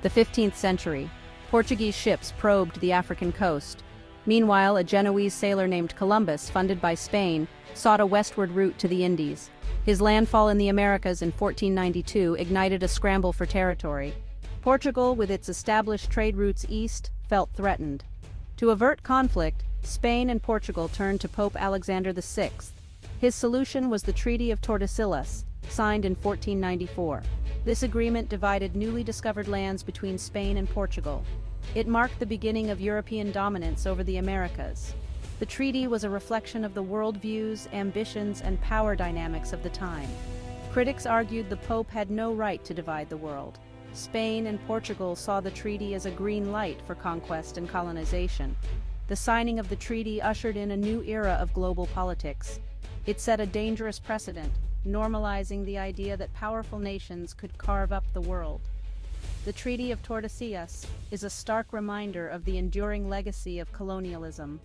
The 15th century. Portuguese ships probed the African coast. Meanwhile, a Genoese sailor named Columbus, funded by Spain, sought a westward route to the Indies. His landfall in the Americas in 1492 ignited a scramble for territory. Portugal, with its established trade routes east, felt threatened. To avert conflict, Spain and Portugal turned to Pope Alexander VI. His solution was the Treaty of Tordesillas, signed in 1494. This agreement divided newly discovered lands between Spain and Portugal. It marked the beginning of European dominance over the Americas. The treaty was a reflection of the worldviews, ambitions, and power dynamics of the time. Critics argued the Pope had no right to divide the world. Spain and Portugal saw the treaty as a green light for conquest and colonization. The signing of the treaty ushered in a new era of global politics. It set a dangerous precedent, normalizing the idea that powerful nations could carve up the world. The Treaty of Tordesillas is a stark reminder of the enduring legacy of colonialism.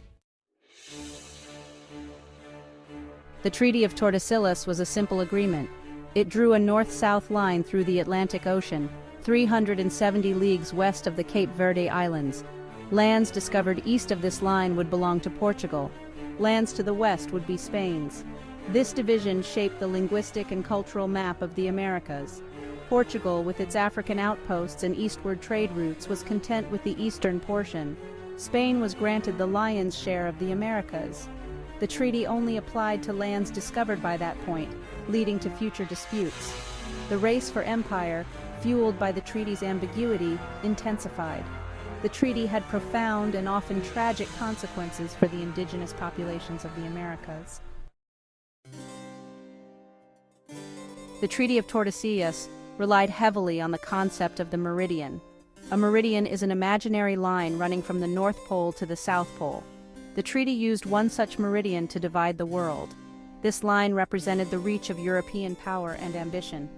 The Treaty of Tordesillas was a simple agreement. It drew a north-south line through the Atlantic Ocean, 370 leagues west of the Cape Verde Islands. Lands discovered east of this line would belong to Portugal. Lands to the west would be Spain's. This division shaped the linguistic and cultural map of the Americas. Portugal, with its African outposts and eastward trade routes, was content with the eastern portion. Spain was granted the lion's share of the Americas. The treaty only applied to lands discovered by that point, leading to future disputes. The race for empire, fueled by the treaty's ambiguity, intensified. The treaty had profound and often tragic consequences for the indigenous populations of the Americas. The Treaty of Tordesillas relied heavily on the concept of the meridian. A meridian is an imaginary line running from the North Pole to the South Pole. The treaty used one such meridian to divide the world. This line represented the reach of European power and ambition.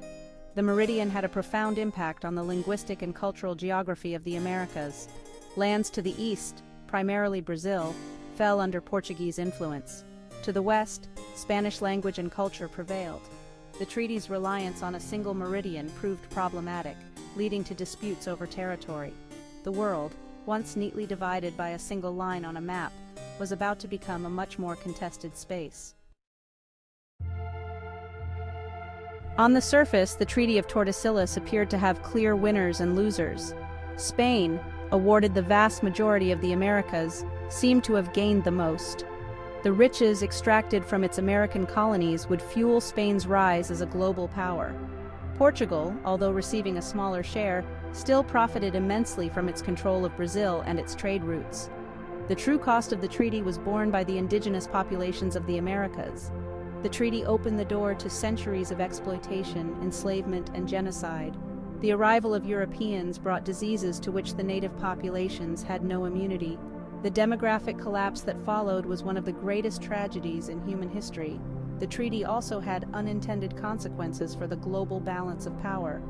The meridian had a profound impact on the linguistic and cultural geography of the Americas. Lands to the east, primarily Brazil, fell under Portuguese influence. To the west, Spanish language and culture prevailed. The treaty's reliance on a single meridian proved problematic, leading to disputes over territory. The world, once neatly divided by a single line on a map, was about to become a much more contested space. On the surface, the Treaty of Tordesillas appeared to have clear winners and losers. Spain, awarded the vast majority of the Americas, seemed to have gained the most. The riches extracted from its American colonies would fuel Spain's rise as a global power. Portugal, although receiving a smaller share, still profited immensely from its control of Brazil and its trade routes. The true cost of the treaty was borne by the indigenous populations of the Americas. The treaty opened the door to centuries of exploitation, enslavement, and genocide. The arrival of Europeans brought diseases to which the native populations had no immunity. The demographic collapse that followed was one of the greatest tragedies in human history. The treaty also had unintended consequences for the global balance of power.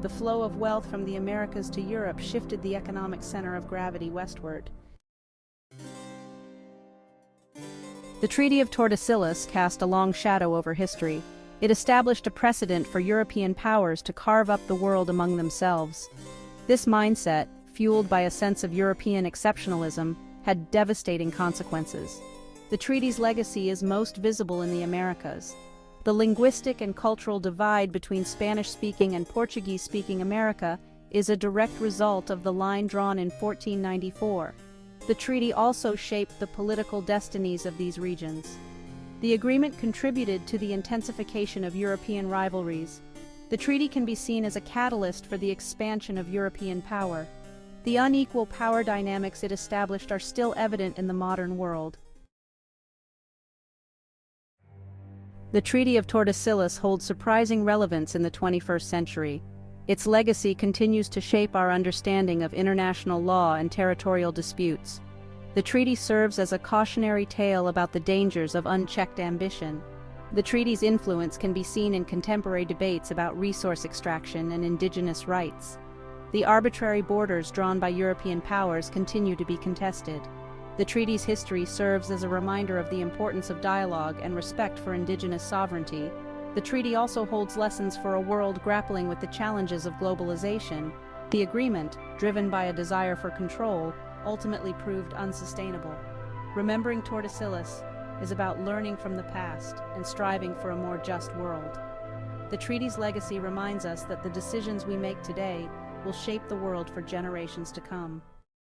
The flow of wealth from the Americas to Europe shifted the economic center of gravity westward. The Treaty of Tordesillas cast a long shadow over history. It established a precedent for European powers to carve up the world among themselves. This mindset, fueled by a sense of European exceptionalism, had devastating consequences. The treaty's legacy is most visible in the Americas. The linguistic and cultural divide between Spanish-speaking and Portuguese-speaking America is a direct result of the line drawn in 1494. The treaty also shaped the political destinies of these regions. The agreement contributed to the intensification of European rivalries. The treaty can be seen as a catalyst for the expansion of European power. The unequal power dynamics it established are still evident in the modern world. The Treaty of Tordesillas holds surprising relevance in the 21st century. Its legacy continues to shape our understanding of international law and territorial disputes. The treaty serves as a cautionary tale about the dangers of unchecked ambition. The treaty's influence can be seen in contemporary debates about resource extraction and indigenous rights. The arbitrary borders drawn by European powers continue to be contested. The treaty's history serves as a reminder of the importance of dialogue and respect for indigenous sovereignty. The treaty also holds lessons for a world grappling with the challenges of globalization. The agreement, driven by a desire for control, ultimately proved unsustainable. Remembering Tordesillas is about learning from the past and striving for a more just world. The treaty's legacy reminds us that the decisions we make today will shape the world for generations to come.